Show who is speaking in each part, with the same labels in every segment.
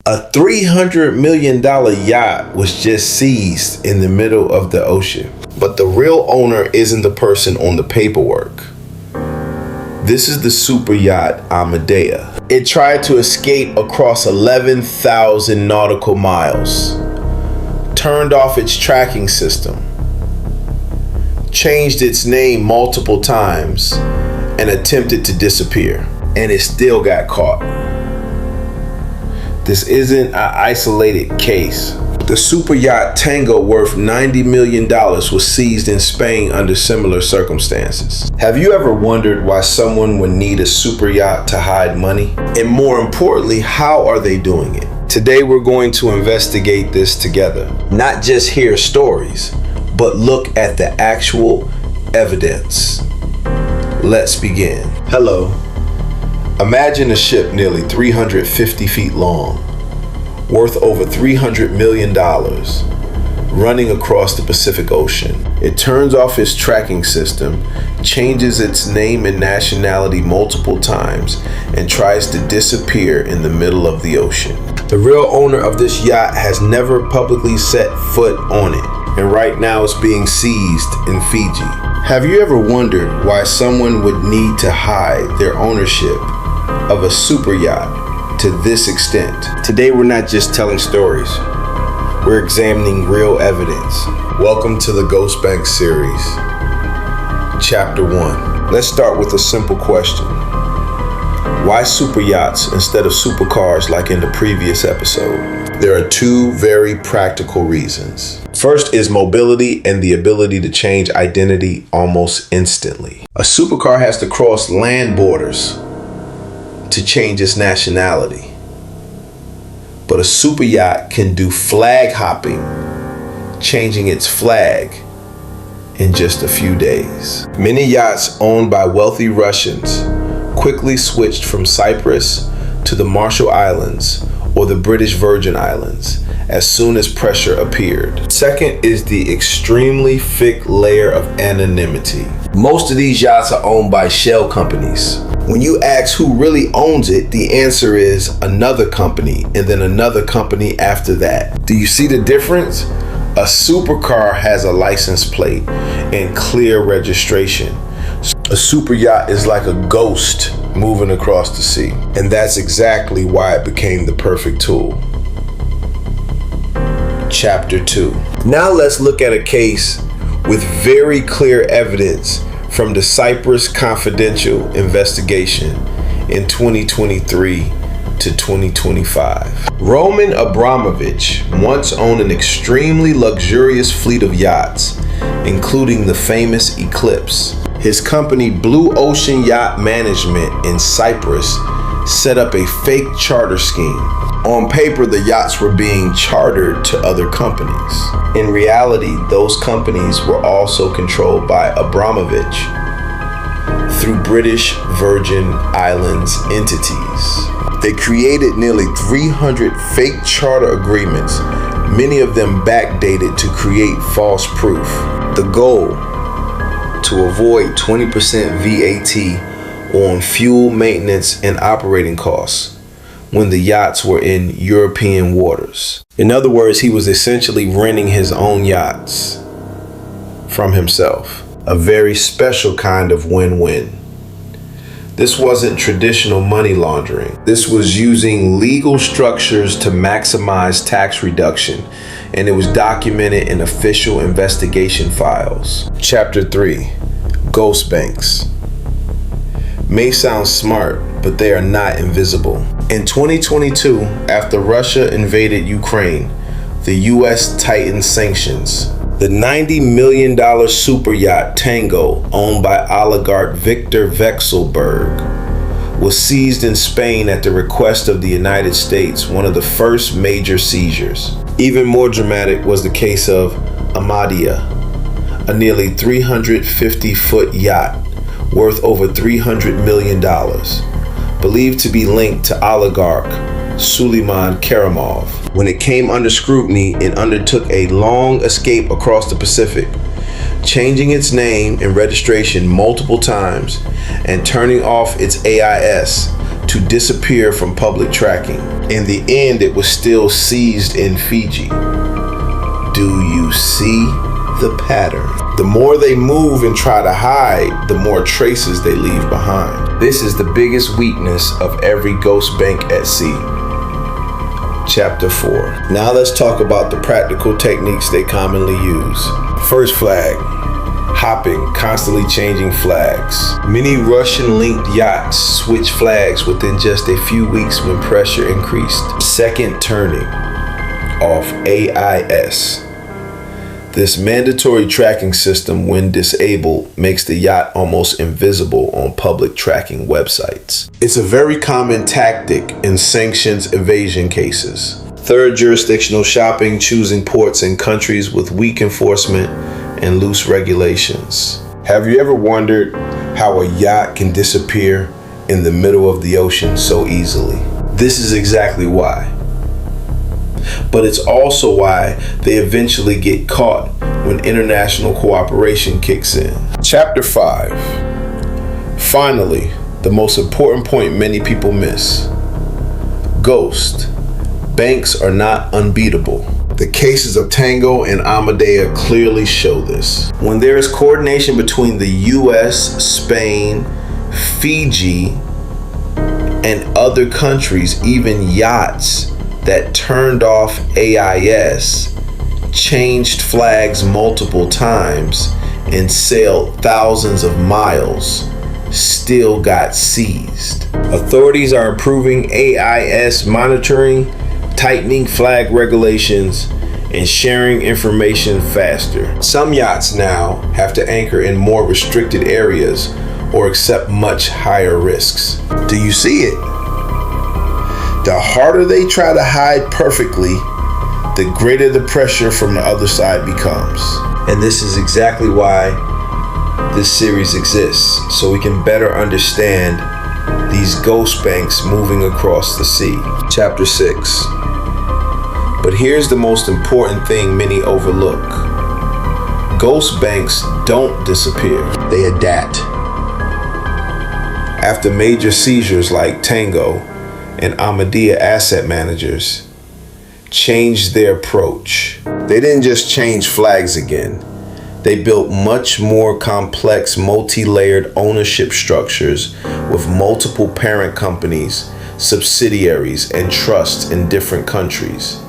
Speaker 1: A $300 million yacht was just seized in the middle of the ocean. But the real owner isn't the person on the paperwork. This is the super yacht Amadea. It tried to escape across 11,000 nautical miles, turned off its tracking system, changed its name multiple times, and attempted to disappear. And it still got caught. This isn't an isolated case. The super yacht Tango, worth $90 million, was seized in Spain under similar circumstances. Have you ever wondered why someone would need a super yacht to hide money? And more importantly, how are they doing it? Today we're going to investigate this together. Not just hear stories, but look at the actual evidence. Let's begin. Hello. Imagine a ship nearly 350 feet long, worth over $300 million, running across the Pacific Ocean. It turns off its tracking system, changes its name and nationality multiple times, and tries to disappear in the middle of the ocean. The real owner of this yacht has never publicly set foot on it, and right now it's being seized in Fiji. Have you ever wondered why someone would need to hide their ownership of a super yacht to this extent? Today we're not just telling stories, we're examining real evidence. Welcome to the Ghost Bank series, Chapter 1. Let's start with a simple question. Why super yachts instead of supercars like in the previous episode? There are two very practical reasons. First is mobility and the ability to change identity almost instantly. A supercar has to cross land borders to change its nationality. But a super yacht can do flag hopping, changing its flag in just a few days. Many yachts owned by wealthy Russians quickly switched from Cyprus to the Marshall Islands or the British Virgin Islands as soon as pressure appeared. Second is the extremely thick layer of anonymity. Most of these yachts are owned by shell companies. When you ask who really owns it, the answer is another company and then another company after that. Do you see the difference? A supercar has a license plate and clear registration. A super yacht is like a ghost moving across the sea. And that's exactly why it became the perfect tool. Chapter 2. Now let's look at a case with very clear evidence from the Cyprus Confidential investigation in 2023 to 2025. Roman Abramovich once owned an extremely luxurious fleet of yachts, including the famous Eclipse. His company, Blue Ocean Yacht Management in Cyprus, set up a fake charter scheme. On paper, the yachts were being chartered to other companies. In reality, those companies were also controlled by Abramovich through British Virgin Islands entities. They created nearly 300 fake charter agreements, many of them backdated to create false proof. The goal: to avoid 20% VAT on fuel, maintenance, and operating costs when the yachts were in European waters. In other words, he was essentially renting his own yachts from himself. A very special kind of win-win. This wasn't traditional money laundering. This was using legal structures to maximize tax reduction, and it was documented in official investigation files. Chapter 3. Ghost banks. May sound smart, but they are not invisible. In 2022, after Russia invaded Ukraine, the US tightened sanctions. The $90 million super yacht Tango, owned by oligarch Victor Vekselberg, was seized in Spain at the request of the United States, one of the first major seizures. Even more dramatic was the case of Amadea, a nearly 350-foot yacht worth over $300 million, believed to be linked to oligarch Suleiman Karimov. When it came under scrutiny, it undertook a long escape across the Pacific, changing its name and registration multiple times and turning off its AIS to disappear from public tracking. In the end, it was still seized in Fiji. Do you see the pattern? The more they move and try to hide, the more traces they leave behind. This is the biggest weakness of every ghost bank at sea. Chapter 4. Now let's talk about the practical techniques they commonly use. First flag. Hopping, constantly changing flags. Many Russian-linked yachts switch flags within just a few weeks when pressure increased. Second turning, off AIS. This mandatory tracking system, when disabled, makes the yacht almost invisible on public tracking websites. It's a very common tactic in sanctions evasion cases. Third, jurisdictional shopping, choosing ports in countries with weak enforcement and loose regulations. Have you ever wondered how a yacht can disappear in the middle of the ocean so easily? This is exactly why. But it's also why they eventually get caught when international cooperation kicks in. Chapter 5. Finally, the most important point many people miss. Ghost. Banks are not unbeatable. The cases of Tango and Amadea clearly show this. When there is coordination between the US, Spain, Fiji, and other countries, even yachts that turned off AIS, changed flags multiple times, and sailed thousands of miles, still got seized. Authorities are improving AIS monitoring, tightening flag regulations, and sharing information faster. Some yachts now have to anchor in more restricted areas or accept much higher risks. Do you see it? The harder they try to hide perfectly, the greater the pressure from the other side becomes. And this is exactly why this series exists, so we can better understand these ghost banks moving across the sea. Chapter 6. But here's the most important thing many overlook. Ghost banks don't disappear, they adapt. After major seizures like Tango and Amadea asset managers changed their approach, they didn't just change flags again. They built much more complex, multi-layered ownership structures with multiple parent companies, subsidiaries, and trusts in different countries,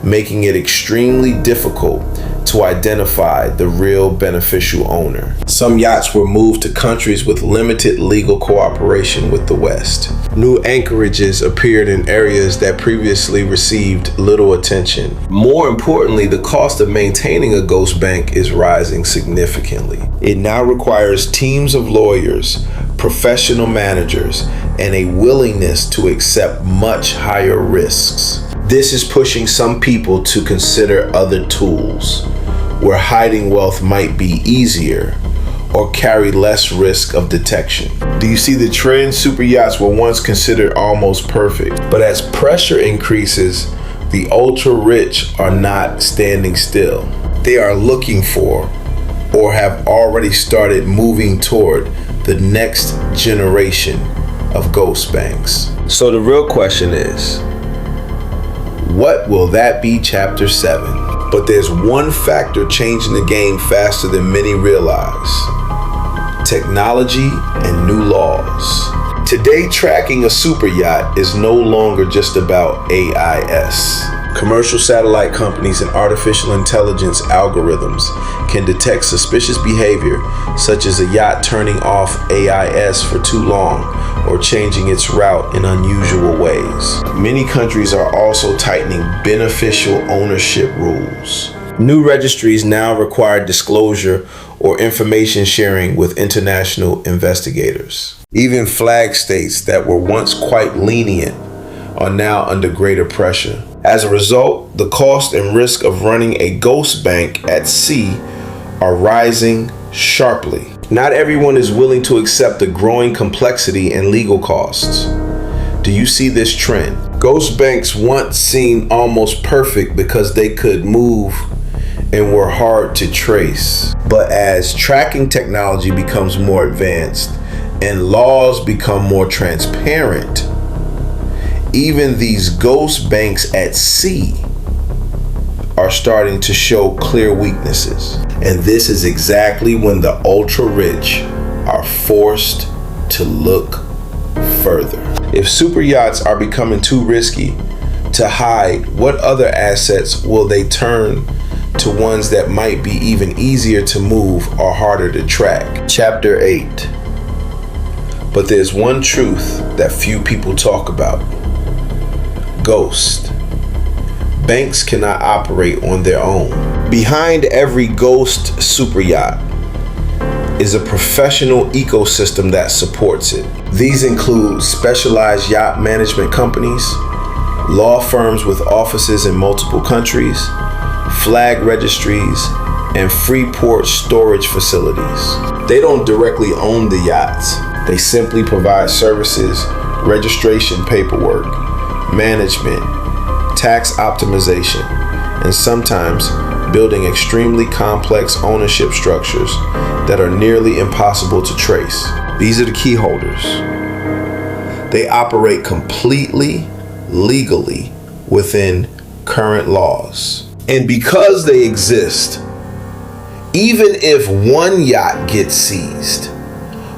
Speaker 1: making it extremely difficult to identify the real beneficial owner. Some yachts were moved to countries with limited legal cooperation with the West. New anchorages appeared in areas that previously received little attention. More importantly, the cost of maintaining a ghost bank is rising significantly. It now requires teams of lawyers, professional managers, and a willingness to accept much higher risks. This is pushing some people to consider other tools, where hiding wealth might be easier or carry less risk of detection. Do you see the trend? Super yachts were once considered almost perfect, but as pressure increases, the ultra-rich are not standing still. They are looking for, or have already started moving toward, the next generation of ghost banks. So the real question is, what will that be? Chapter 7. But there's one factor changing the game faster than many realize: technology and new laws. Today, tracking a super yacht is no longer just about AIS. Commercial satellite companies and artificial intelligence algorithms can detect suspicious behavior, such as a yacht turning off AIS for too long or changing its route in unusual ways. Many countries are also tightening beneficial ownership rules. New registries now require disclosure or information sharing with international investigators. Even flag states that were once quite lenient are now under greater pressure. As a result, the cost and risk of running a ghost bank at sea are rising sharply. Not everyone is willing to accept the growing complexity and legal costs. Do you see this trend? Ghost banks once seemed almost perfect because they could move and were hard to trace. But as tracking technology becomes more advanced and laws become more transparent, Even these ghost banks at sea are starting to show clear weaknesses. And this is exactly when the ultra rich are forced to look further. If super yachts are becoming too risky to hide, what other assets will they turn to ones that might be even easier to move or harder to track? Chapter 8. But there's one truth that few people talk about. Ghost. Banks cannot operate on their own. Behind every ghost super yacht is a professional ecosystem that supports it. These include specialized yacht management companies, law firms with offices in multiple countries, flag registries, and free port storage facilities. They don't directly own the yachts. They simply provide services, registration paperwork, management, tax optimization, and sometimes building extremely complex ownership structures that are nearly impossible to trace. These are the key holders. They operate completely legally within current laws. And because they exist, even if one yacht gets seized,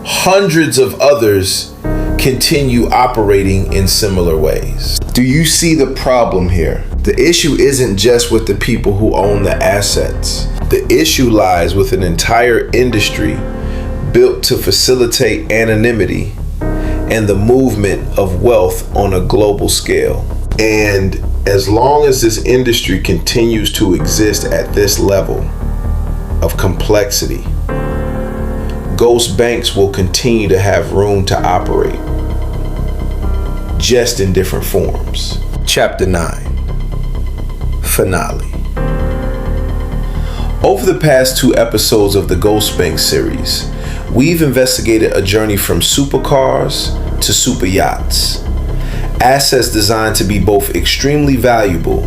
Speaker 1: hundreds of others continue operating in similar ways. Do you see the problem here? The issue isn't just with the people who own the assets. The issue lies with an entire industry built to facilitate anonymity and the movement of wealth on a global scale. And as long as this industry continues to exist at this level of complexity, ghost banks will continue to have room to operate, just in different forms. Chapter 9. Finale. Over the past 2 episodes of the Ghost Bank series, we've investigated a journey from supercars to superyachts, assets designed to be both extremely valuable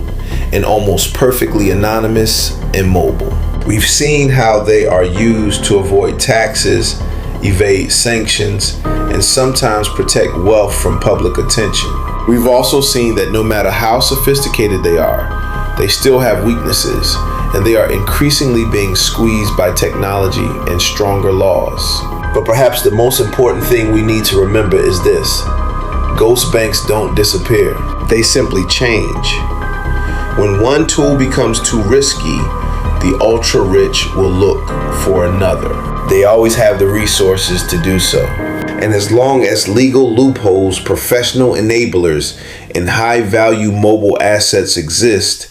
Speaker 1: and almost perfectly anonymous and mobile. We've seen how they are used to avoid taxes, evade sanctions, and sometimes protect wealth from public attention. We've also seen that no matter how sophisticated they are, they still have weaknesses, and they are increasingly being squeezed by technology and stronger laws. But perhaps the most important thing we need to remember is this: ghost banks don't disappear, they simply change. When one tool becomes too risky, the ultra rich will look for another. They always have the resources to do so. And as long as legal loopholes, professional enablers, and high-value mobile assets exist,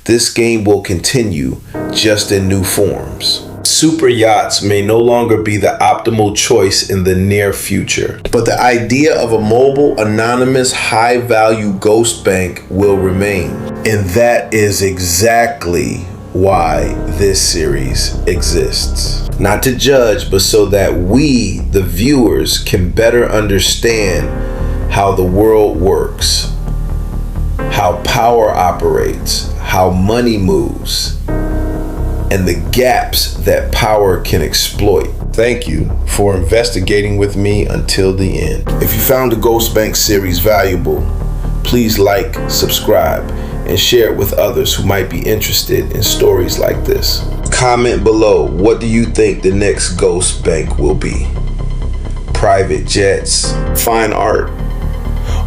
Speaker 1: this game will continue, just in new forms. Super yachts may no longer be the optimal choice in the near future, but the idea of a mobile, anonymous, high-value ghost bank will remain. And that is exactly why this series exists. Not to judge, but so that we, the viewers, can better understand how the world works, how power operates, how money moves, and the gaps that power can exploit. Thank you for investigating with me until the end. If you found the Ghost Bank series valuable, please like, subscribe, and share it with others who might be interested in stories like this. Comment below, what do you think the next ghost bank will be? Private jets, fine art,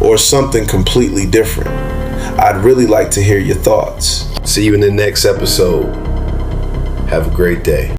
Speaker 1: or something completely different? I'd really like to hear your thoughts. See you in the next episode. Have a great day.